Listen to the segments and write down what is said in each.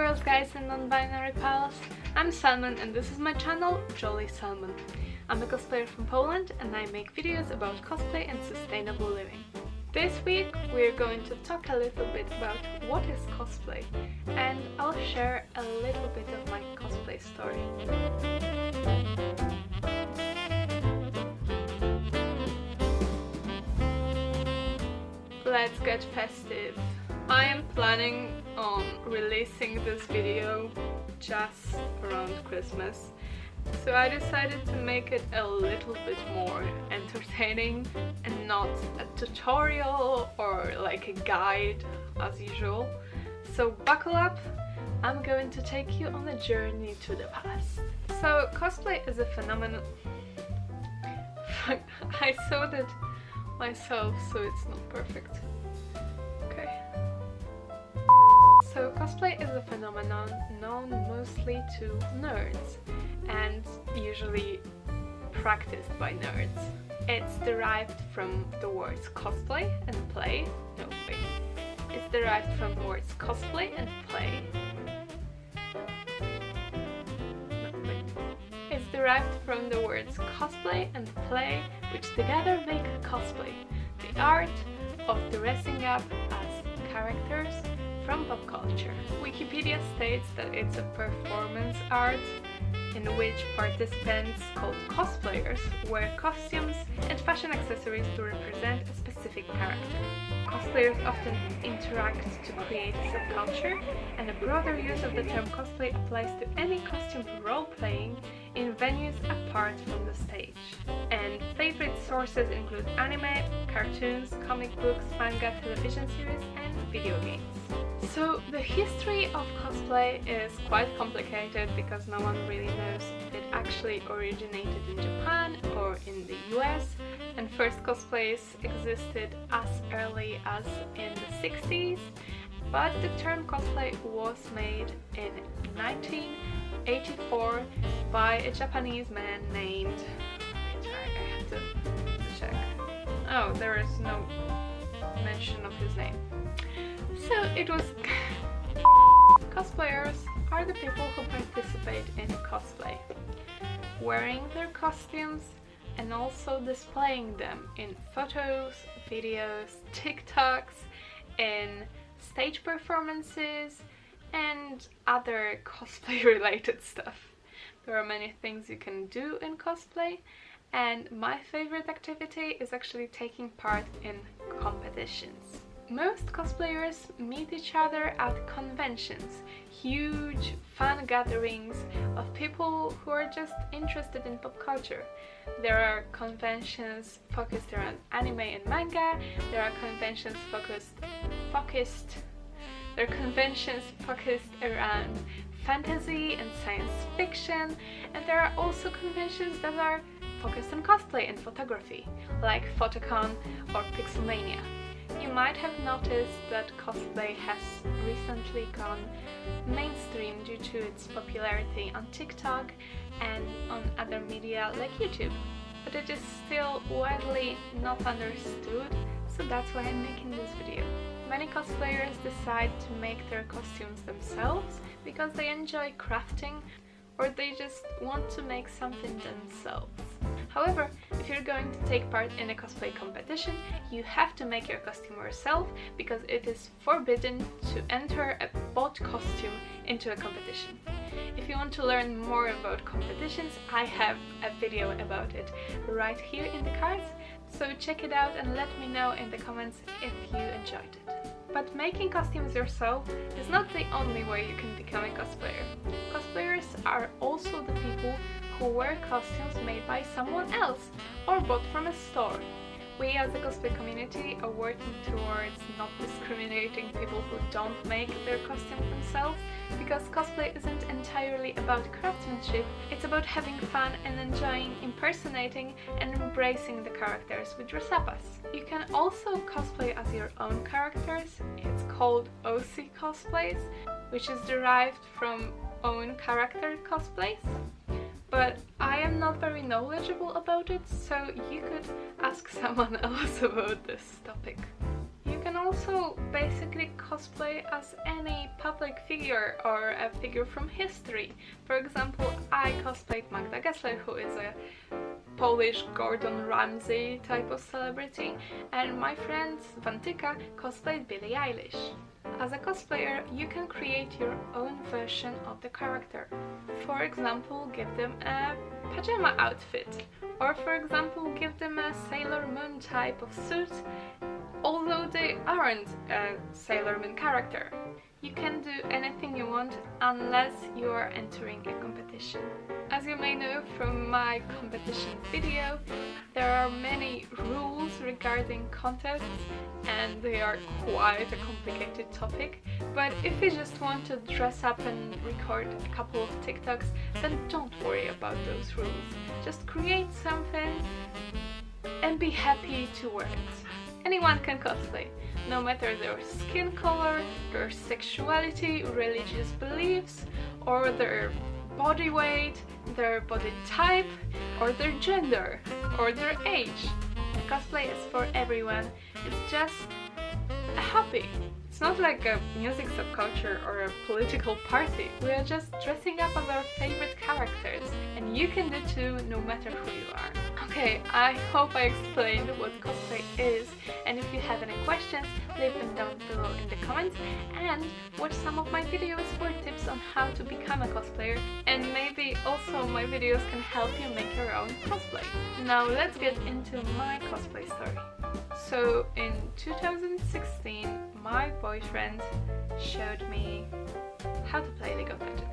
girls, guys and non-binary pals, I'm Salmon and this is my channel, Jolly Salmon. I'm a cosplayer from Poland and I make videos about cosplay and sustainable living. This week we're going to talk a little bit about what is cosplay, and I'll share a little bit of my cosplay story. Let's get festive. I am planning on releasing this video just around Christmas, so I decided to make it a little bit more entertaining and not a tutorial or like a guide as usual. So buckle up, I'm going to take you on a journey to the past. So cosplay is a phenomenon. I sewed it myself, so it's not perfect. Okay. So cosplay is a phenomenon known mostly to nerds and usually practiced by nerds. It's derived from the words cosplay and play. No, wait. It's derived from the words cosplay and play. No, wait. It's derived from the words cosplay and play, which together make cosplay, the art of dressing up as characters from pop culture. Wikipedia states that it's a performance art in which participants, called cosplayers, wear costumes and fashion accessories to represent a specific character. Cosplayers often interact to create a subculture, and a broader use of the term cosplay applies to any costume role-playing in venues apart from the stage. And favorite sources include anime, cartoons, comic books, manga, television series, and video games. So the history of cosplay is quite complicated because no one really knows if it actually originated in Japan or in the US, and first cosplays existed as early as in the 60s, but the term cosplay was made in 1984 by a Japanese man named... I have to check. Oh, there is no mention of his name. So it was... Cosplayers are the people who participate in cosplay, wearing their costumes and also displaying them in photos, videos, TikToks, in stage performances and other cosplay related stuff. There are many things you can do in cosplay, and my favorite activity is actually taking part in competitions. Most cosplayers meet each other at conventions, huge fan gatherings of people who are just interested in pop culture. There are conventions focused around anime and manga, there are conventions focused around fantasy and science fiction, and there are also conventions that are focused on cosplay and photography, like Photocon or Pixelmania. You might have noticed that cosplay has recently gone mainstream due to its popularity on TikTok and on other media like YouTube, but it is still widely not understood, so that's why I'm making this video. Many cosplayers decide to make their costumes themselves because they enjoy crafting or they just want to make something themselves. However, if you're going to take part in a cosplay competition, you have to make your costume yourself because it is forbidden to enter a bought costume into a competition. If you want to learn more about competitions, I have a video about it right here in the cards, so check it out and let me know in the comments if you enjoyed it. But making costumes yourself is not the only way you can become a cosplayer. Cosplayers are also the people who wear costumes made by someone else or bought from a store. We as a cosplay community are working towards not discriminating people who don't make their costumes themselves, because cosplay isn't entirely about craftsmanship, it's about having fun and enjoying impersonating and embracing the characters we dress up as. You can also cosplay as your own characters. It's called OC cosplays, which is derived from own character cosplays. But I am not very knowledgeable about it, so you could ask someone else about this topic. You can also basically cosplay as any public figure or a figure from history. For example, I cosplayed Magda Gessler, who is a Polish Gordon Ramsay type of celebrity, and my friend Hannukah cosplayed Billie Eilish. As a cosplayer, you can create your own version of the character. For example, give them a pajama outfit, or for example, give them a Sailor Moon type of suit, although they aren't a Sailor Moon character. You can do anything you want unless you are entering a competition. As you may know from my competition video, there are many rules regarding contests and they are quite a complicated topic, but if you just want to dress up and record a couple of TikToks, then don't worry about those rules. Just create something and be happy to wear it. Anyone can cosplay, no matter their skin color, their sexuality, religious beliefs, or their body weight, their body type, or their gender, or their age. Cosplay is for everyone. It's just a hobby. It's not like a music subculture or a political party. We are just dressing up as our favorite characters, and you can do too, no matter who you are. Okay, I hope I explained what cosplay is, and if you have any questions, leave them down below in the comments, and watch some of my videos for tips on how to become a cosplayer, and maybe also my videos can help you make your own cosplay. Now let's get into my cosplay story. So in 2016, my boyfriend showed me how to play League of Legends.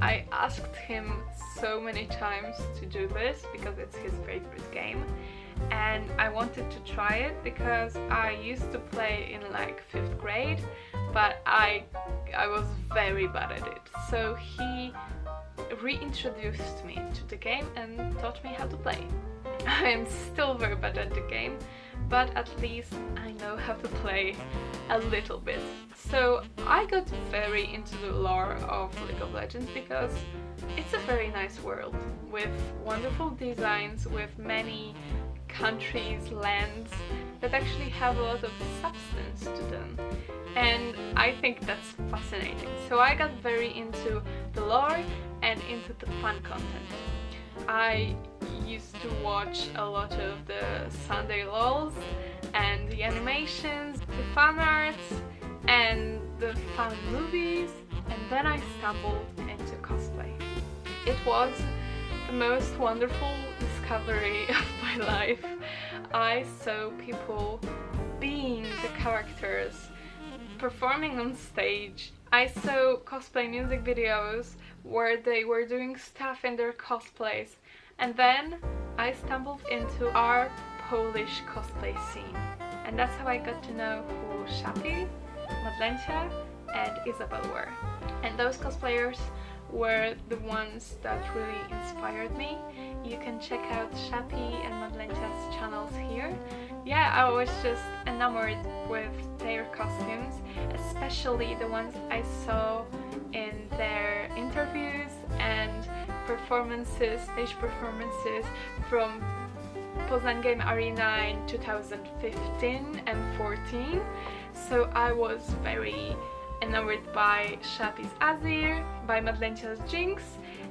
I asked him so many times to do this because it's his favorite game, and I wanted to try it because I used to play in like 5th grade, but I was very bad at it. So he reintroduced me to the game and taught me how to play. I am still very bad at the game, but at least I know how to play a little bit. So I got very into the lore of League of Legends because it's a very nice world with wonderful designs, with many countries, lands that actually have a lot of substance to them, and I think that's fascinating. So I got very into the lore and into the fun content. I used to watch a lot of the Sunday lols and the animations, the fan arts and the fun movies, and then I stumbled into cosplay. It was the most wonderful discovery of my life. I saw people being the characters, performing on stage. I saw cosplay music videos where they were doing stuff in their cosplays, and then I stumbled into our Polish cosplay scene, and that's how I got to know who Shapi, Madlencia and Isabel were. And those cosplayers were the ones that really inspired me. You can check out Shapi and Madlencia's channels here. Yeah, I was just enamored with their costumes, especially the ones I saw in their interviews and performances, stage performances from Poznań Game Arena in 2015 and 14. So I was very enamored by Shapi's Azir, by Madlencia's Jinx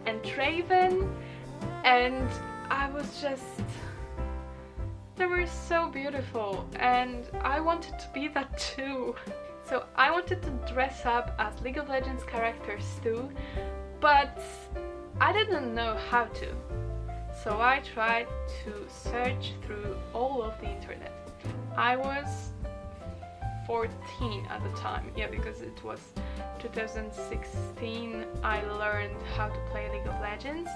and Draven, and I was just... they were so beautiful and I wanted to be that too. So I wanted to dress up as League of Legends characters too, but I didn't know how to. So I tried to search through all of the internet. I was 14 at the time, yeah, because it was 2016 I learned how to play League of Legends,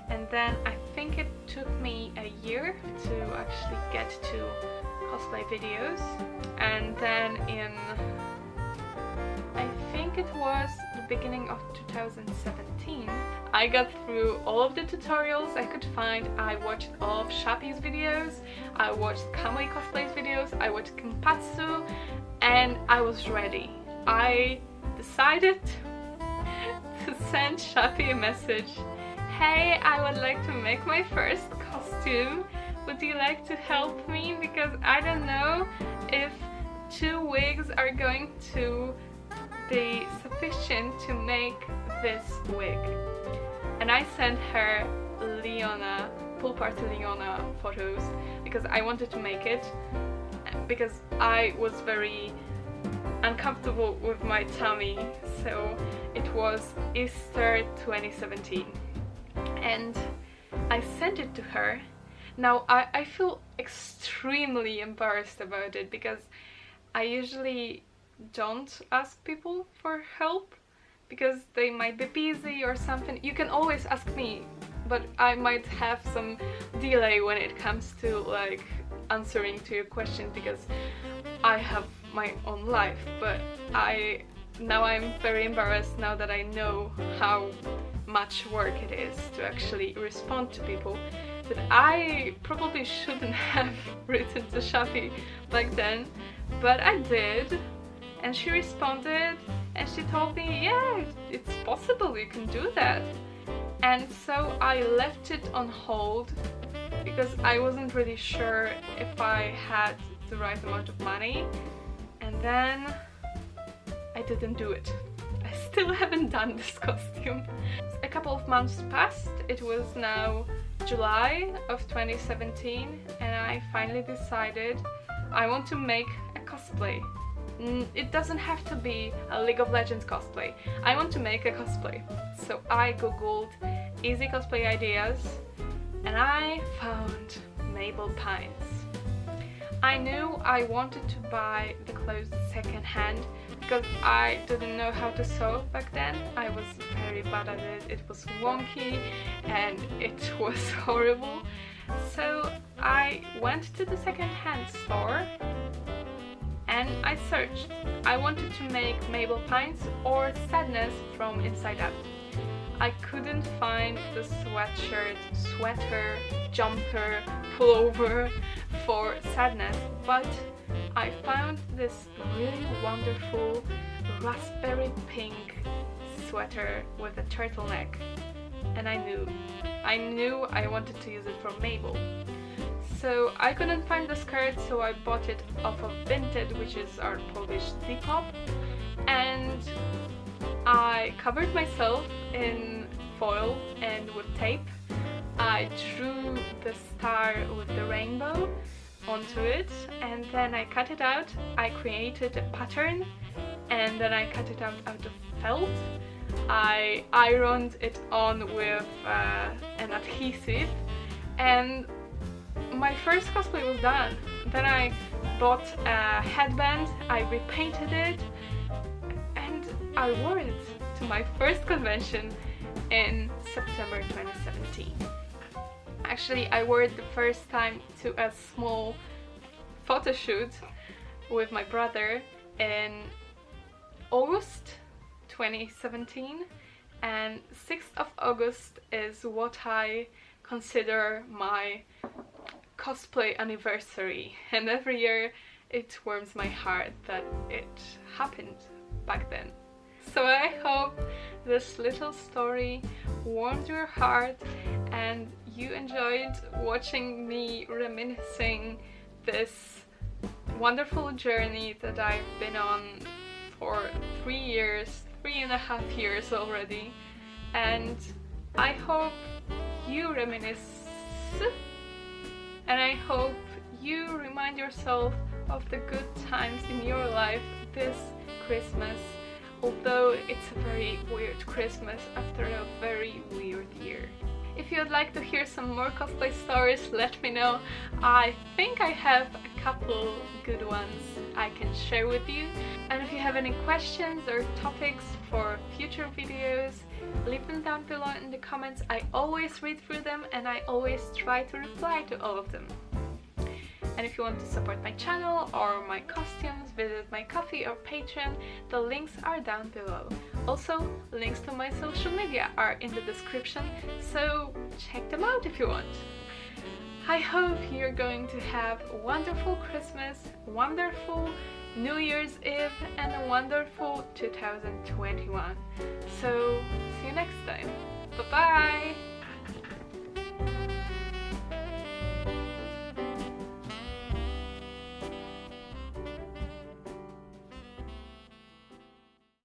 and then I think it took me a year to actually get to cosplay videos, and then in, I think it was the beginning of 2017, I got through all of the tutorials I could find. I watched all of Shapi's videos, I watched Kamui Cosplay's videos, I watched Kimpatsu, and I was ready. I decided to send Shapi a message. Hey, I would like to make my first costume. Would you like to help me? Because I don't know if 2 wigs are going to be sufficient to make this wig. And I sent her Leona, pool party Leona photos because I wanted to make it, because I was very uncomfortable with my tummy. So it was Easter 2017 and I sent it to her. Now I feel extremely embarrassed about it because I usually don't ask people for help because they might be busy or something. You can always ask me, but I might have some delay when it comes to like answering to your questions because I have my own life. But now I'm very embarrassed now that I know how much work it is to actually respond to people, that I probably shouldn't have written to Shafi back then, but I did, and she responded and she told me, yeah, it's possible, you can do that. And so I left it on hold because I wasn't really sure if I had the right amount of money, and then I didn't do it. I still haven't done this costume. A couple of months passed, it was now July of 2017, and I finally decided I want to make a cosplay. It doesn't have to be a League of Legends cosplay. I want to make a cosplay. So I googled easy cosplay ideas and I found Mabel Pines. I knew I wanted to buy the clothes second-hand because I didn't know how to sew back then. I was very bad at it. It was wonky and it was horrible. So I went to the second-hand store and I searched. I wanted to make Mabel Pines or Sadness from Inside Out. I couldn't find the sweatshirt, sweater, jumper, pullover for Sadness, but I found this really wonderful raspberry pink sweater with a turtleneck, and I knew I wanted to use it for Mabel. So I couldn't find the skirt, so I bought it off of Vinted, which is our Polish Depop, and I covered myself in foil and with tape. I drew the star with the rainbow onto it, and then I cut it out. I created a pattern and then I cut it out of felt. I ironed it on with an adhesive, and my first cosplay was done. Then I bought a headband, I repainted it, and I wore it to my first convention in September 2017. Actually, I wore it the first time to a small photo shoot with my brother in August 2017, and 6th of August is what I consider my cosplay anniversary, and every year it warms my heart that it happened back then. So I hope this little story warmed your heart and you enjoyed watching me reminiscing this wonderful journey that I've been on for 3.5 years already, and I hope you reminisce, and I hope you remind yourself of the good times in your life this Christmas, although it's a very weird Christmas after a very weird year. If you would like to hear some more cosplay stories, let me know. I think I have a couple good ones I can share with you. And if you have any questions or topics for future videos, leave them down below in the comments. I always read through them and I always try to reply to all of them. And if you want to support my channel or my costumes, visit my Ko-fi or Patreon. The links are down below. Also, links to my social media are in the description, so check them out if you want. I hope you're going to have a wonderful Christmas, wonderful New Year's Eve, and a wonderful 2021. So, see you next time. Bye-bye!